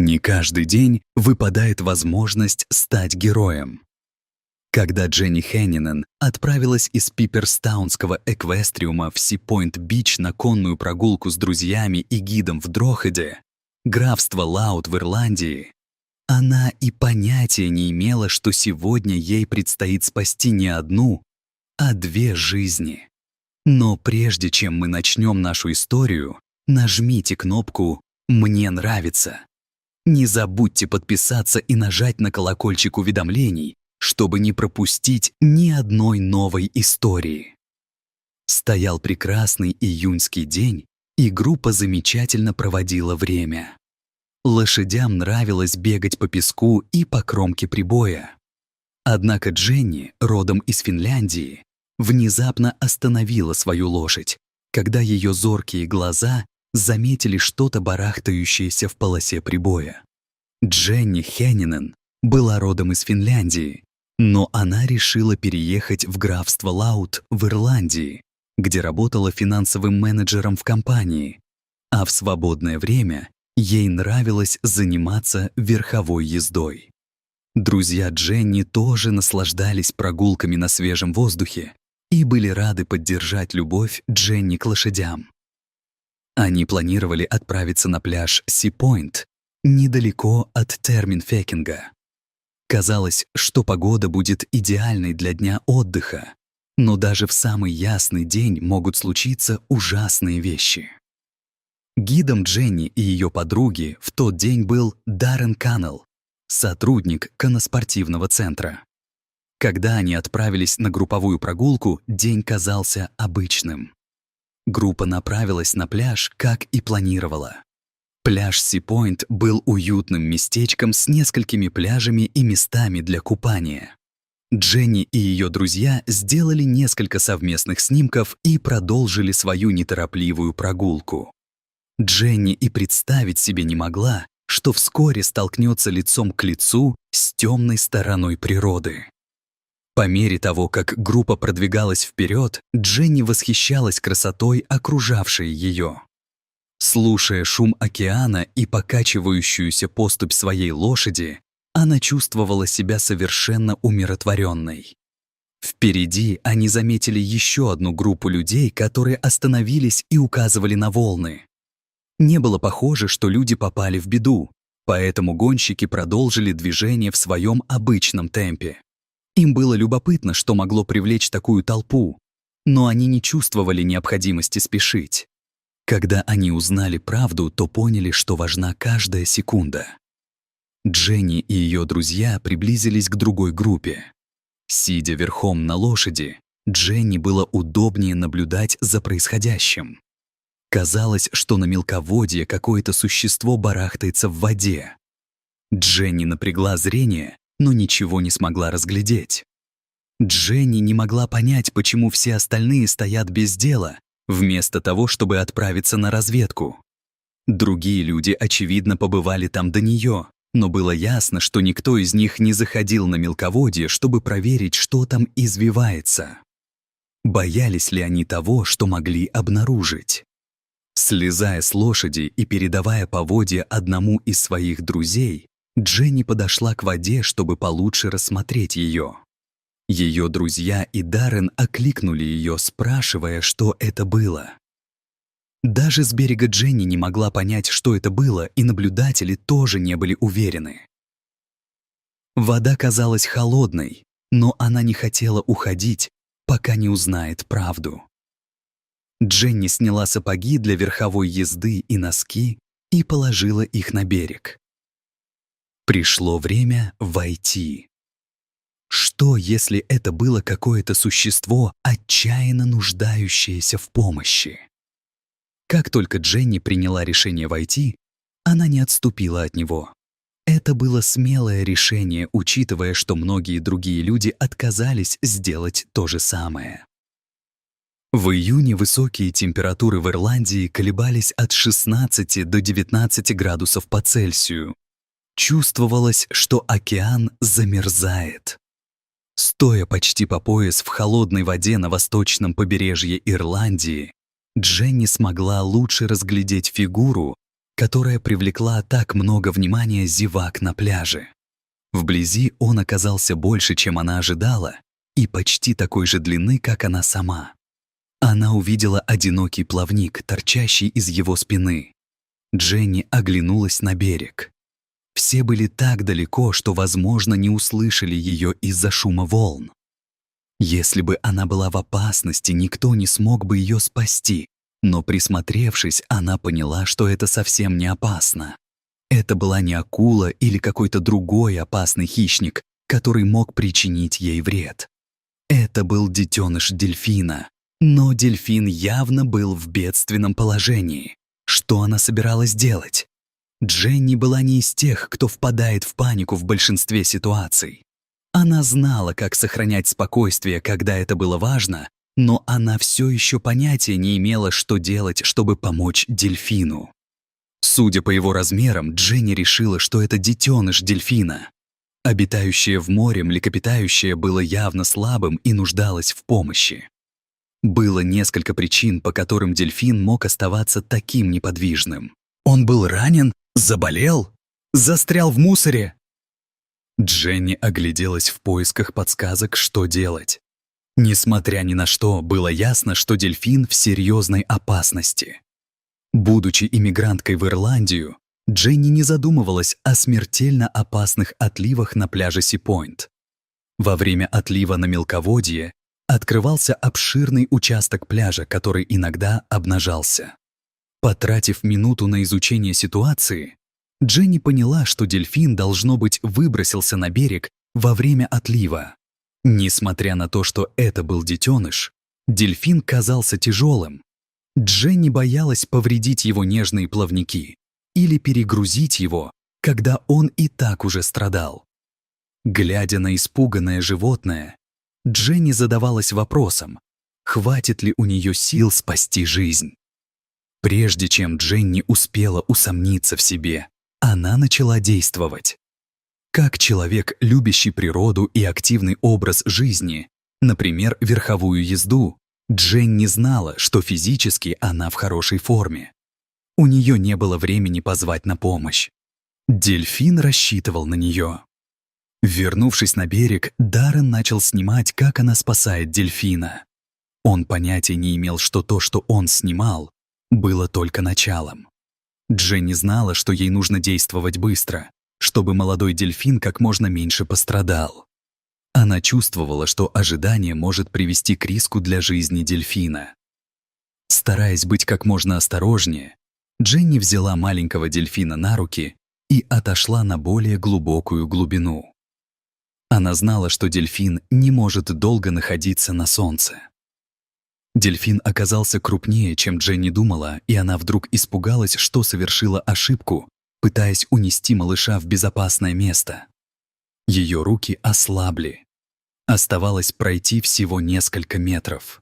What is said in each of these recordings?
Не каждый день выпадает возможность стать героем. Когда Дженни Хэнинен отправилась из Пиперстаунского эквестриума в Си-Пойнт-Бич на конную прогулку с друзьями и гидом в Дрохеде, графство Лаут в Ирландии, она и понятия не имела, что сегодня ей предстоит спасти не одну, а 2 жизни. Но прежде чем мы начнем нашу историю, нажмите кнопку «Мне нравится». Не забудьте подписаться и нажать на колокольчик уведомлений, чтобы не пропустить ни одной новой истории. Стоял прекрасный июньский день, и группа замечательно проводила время. Лошадям нравилось бегать по песку и по кромке прибоя. Однако Дженни, родом из Финляндии, внезапно остановила свою лошадь, когда ее зоркие глаза заметили что-то барахтающееся в полосе прибоя. Дженни Хэнинен была родом из Финляндии, но она решила переехать в графство Лаут в Ирландии, где работала финансовым менеджером в компании, а в свободное время ей нравилось заниматься верховой ездой. Друзья Дженни тоже наслаждались прогулками на свежем воздухе и были рады поддержать любовь Дженни к лошадям. Они планировали отправиться на пляж Си-Пойнт, недалеко от Терминфекинга. Казалось, что погода будет идеальной для дня отдыха, но даже в самый ясный день могут случиться ужасные вещи. Гидом Дженни и ее подруги в тот день был Даррен Каннелл, сотрудник конноспортивного центра. Когда они отправились на групповую прогулку, день казался обычным. Группа направилась на пляж, как и планировала. Пляж Си-Пойнт был уютным местечком с несколькими пляжами и местами для купания. Дженни и ее друзья сделали несколько совместных снимков и продолжили свою неторопливую прогулку. Дженни и представить себе не могла, что вскоре столкнется лицом к лицу с темной стороной природы. По мере того, как группа продвигалась вперед, Дженни восхищалась красотой, окружавшей ее. Слушая шум океана и покачивающуюся поступь своей лошади, она чувствовала себя совершенно умиротворенной. Впереди они заметили еще одну группу людей, которые остановились и указывали на волны. Не было похоже, что люди попали в беду, поэтому гонщики продолжили движение в своем обычном темпе. Им было любопытно, что могло привлечь такую толпу, но они не чувствовали необходимости спешить. Когда они узнали правду, то поняли, что важна каждая секунда. Дженни и ее друзья приблизились к другой группе. Сидя верхом на лошади, Дженни было удобнее наблюдать за происходящим. Казалось, что на мелководье какое-то существо барахтается в воде. Дженни напрягла зрение, но ничего не смогла разглядеть. Дженни не могла понять, почему все остальные стоят без дела, вместо того, чтобы отправиться на разведку. Другие люди, очевидно, побывали там до нее, но было ясно, что никто из них не заходил на мелководье, чтобы проверить, что там извивается. Боялись ли они того, что могли обнаружить? Слезая с лошади и передавая поводья одному из своих друзей, Дженни подошла к воде, чтобы получше рассмотреть ее. Ее друзья и Даррен окликнули ее, спрашивая, что это было. Даже с берега Дженни не могла понять, что это было, и наблюдатели тоже не были уверены. Вода казалась холодной, но она не хотела уходить, пока не узнает правду. Дженни сняла сапоги для верховой езды и носки и положила их на берег. Пришло время войти. Что, если это было какое-то существо, отчаянно нуждающееся в помощи? Как только Дженни приняла решение войти, она не отступила от него. Это было смелое решение, учитывая, что многие другие люди отказались сделать то же самое. В июне высокие температуры в Ирландии колебались от 16 до 19 градусов по Цельсию. Чувствовалось, что океан замерзает. Стоя почти по пояс в холодной воде на восточном побережье Ирландии, Дженни смогла лучше разглядеть фигуру, которая привлекла так много внимания зевак на пляже. Вблизи он оказался больше, чем она ожидала, и почти такой же длины, как она сама. Она увидела одинокий плавник, торчащий из его спины. Дженни оглянулась на берег. Все были так далеко, что, возможно, не услышали ее из-за шума волн. Если бы она была в опасности, никто не смог бы ее спасти, но, присмотревшись, она поняла, что это совсем не опасно. Это была не акула или какой-то другой опасный хищник, который мог причинить ей вред. Это был детеныш дельфина. Но дельфин явно был в бедственном положении. Что она собиралась делать? Дженни была не из тех, кто впадает в панику в большинстве ситуаций. Она знала, как сохранять спокойствие, когда это было важно, но она все еще понятия не имела, что делать, чтобы помочь дельфину. Судя по его размерам, Дженни решила, что это детеныш дельфина. Обитающее в море млекопитающее было явно слабым и нуждалось в помощи. Было несколько причин, по которым дельфин мог оставаться таким неподвижным. Он был ранен, заболел, застрял в мусоре. Дженни огляделась в поисках подсказок, что делать. Несмотря ни на что, было ясно, что дельфин в серьезной опасности. Будучи иммигранткой в Ирландию, Дженни не задумывалась о смертельно опасных отливах на пляже Си-Пойнт. Во время отлива на мелководье открывался обширный участок пляжа, который иногда обнажался. Потратив минуту на изучение ситуации, Дженни поняла, что дельфин, должно быть, выбросился на берег во время отлива. Несмотря на то, что это был детеныш, дельфин казался тяжелым. Дженни боялась повредить его нежные плавники или перегрузить его, когда он и так уже страдал. Глядя на испуганное животное, Дженни задавалась вопросом, хватит ли у нее сил спасти жизнь. Прежде чем Дженни успела усомниться в себе, она начала действовать. Как человек, любящий природу и активный образ жизни, например, верховую езду, Дженни знала, что физически она в хорошей форме. У нее не было времени позвать на помощь. Дельфин рассчитывал на нее. Вернувшись на берег, Даррен начал снимать, как она спасает дельфина. Он понятия не имел, что то, что он снимал, было только началом. Дженни знала, что ей нужно действовать быстро, чтобы молодой дельфин как можно меньше пострадал. Она чувствовала, что ожидание может привести к риску для жизни дельфина. Стараясь быть как можно осторожнее, Дженни взяла маленького дельфина на руки и отошла на более глубокую глубину. Она знала, что дельфин не может долго находиться на солнце. Дельфин оказался крупнее, чем Дженни думала, и она вдруг испугалась, что совершила ошибку, пытаясь унести малыша в безопасное место. Ее руки ослабли. Оставалось пройти всего несколько метров.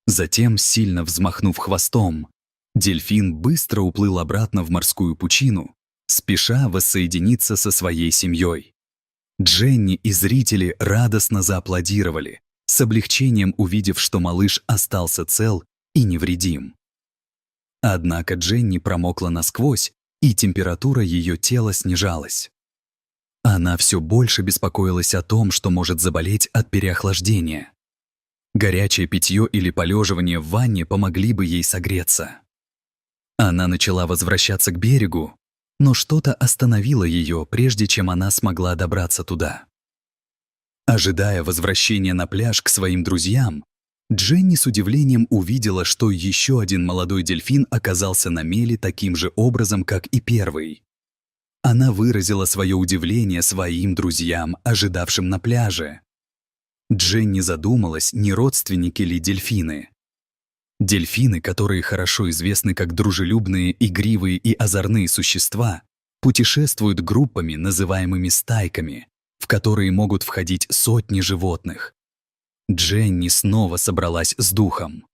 Затем, сильно взмахнув хвостом, дельфин быстро уплыл обратно в морскую пучину, спеша воссоединиться со своей семьей. Дженни и зрители радостно зааплодировали, с облегчением увидев, что малыш остался цел и невредим. Однако Дженни промокла насквозь, и температура ее тела снижалась. Она все больше беспокоилась о том, что может заболеть от переохлаждения. Горячее питье или полеживание в ванне помогли бы ей согреться. Она начала возвращаться к берегу, но что-то остановило ее, прежде чем она смогла добраться туда. Ожидая возвращения на пляж к своим друзьям, Дженни с удивлением увидела, что еще один молодой дельфин оказался на мели таким же образом, как и первый. Она выразила свое удивление своим друзьям, ожидавшим на пляже. Дженни задумалась, не родственники ли дельфины. Дельфины, которые хорошо известны как дружелюбные, игривые и озорные существа, путешествуют группами, называемыми стайками, в которые могут входить сотни животных. Дженни снова собралась с духом.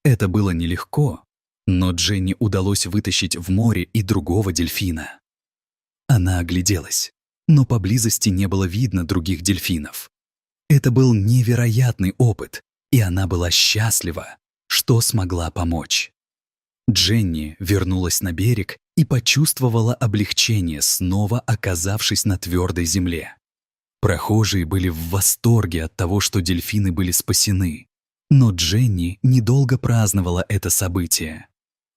Это было нелегко, но Дженни удалось вытащить в море и другого дельфина. Она огляделась, но поблизости не было видно других дельфинов. Это был невероятный опыт, и она была счастлива, что смогла помочь. Дженни вернулась на берег и почувствовала облегчение, снова оказавшись на твердой земле. Прохожие были в восторге от того, что дельфины были спасены. Но Дженни недолго праздновала это событие.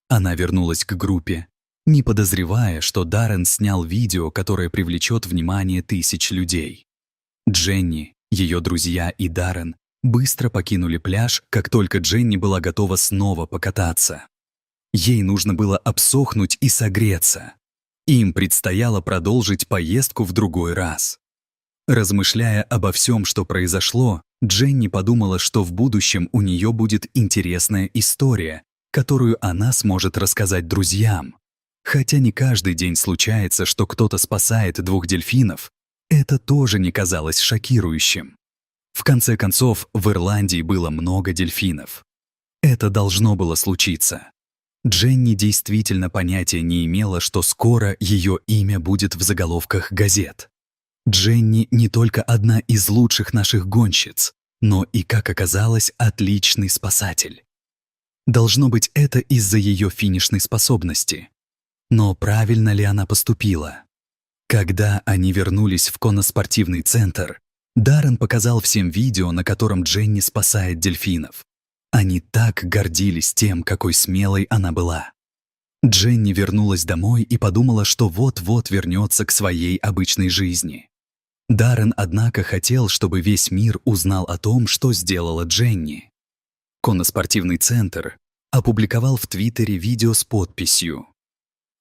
Она вернулась к группе, не подозревая, что Даррен снял видео, которое привлечет внимание тысяч людей. Дженни, ее друзья и Даррен быстро покинули пляж, как только Дженни была готова снова покататься. Ей нужно было обсохнуть и согреться. Им предстояло продолжить поездку в другой раз. Размышляя обо всем, что произошло, Дженни подумала, что в будущем у нее будет интересная история, которую она сможет рассказать друзьям. Хотя не каждый день случается, что кто-то спасает двух дельфинов, это тоже не казалось шокирующим. В конце концов, в Ирландии было много дельфинов. Это должно было случиться. Дженни действительно понятия не имела, что скоро ее имя будет в заголовках газет. Дженни не только одна из лучших наших гонщиц, но и, как оказалось, отличный спасатель. Должно быть, это из-за ее финишной способности. Но правильно ли она поступила? Когда они вернулись в конноспортивный центр, Даррен показал всем видео, на котором Дженни спасает дельфинов. Они так гордились тем, какой смелой она была. Дженни вернулась домой и подумала, что вот-вот вернется к своей обычной жизни. Даррен, однако, хотел, чтобы весь мир узнал о том, что сделала Дженни. Конноспортивный центр опубликовал в Твиттере видео с подписью: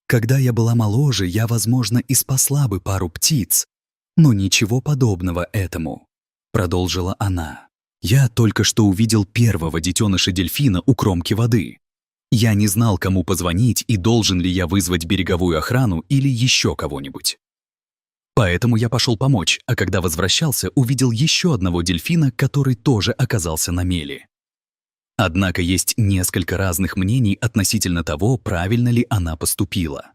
«Когда я была моложе, я, возможно, и спасла бы пару птиц, но ничего подобного этому», — продолжила она. «Я только что увидел первого детеныша дельфина у кромки воды. Я не знал, кому позвонить и должен ли я вызвать береговую охрану или еще кого-нибудь. Поэтому я пошел помочь, а когда возвращался, увидел еще одного дельфина, который тоже оказался на мели». Однако есть несколько разных мнений относительно того, правильно ли она поступила.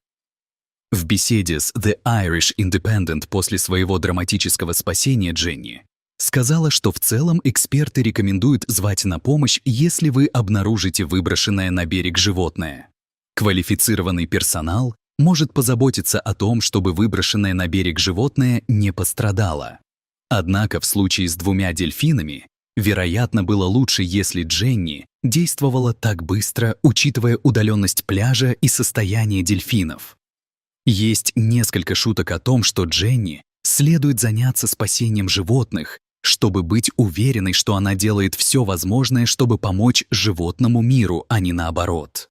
В беседе с The Irish Independent после своего драматического спасения Дженни сказала, что в целом эксперты рекомендуют звать на помощь, если вы обнаружите выброшенное на берег животное. Квалифицированный персонал может позаботиться о том, чтобы выброшенное на берег животное не пострадало. Однако в случае с двумя дельфинами, вероятно, было лучше, если Дженни действовала так быстро, учитывая удаленность пляжа и состояние дельфинов. Есть несколько шуток о том, что Дженни следует заняться спасением животных, чтобы быть уверенной, что она делает все возможное, чтобы помочь животному миру, а не наоборот.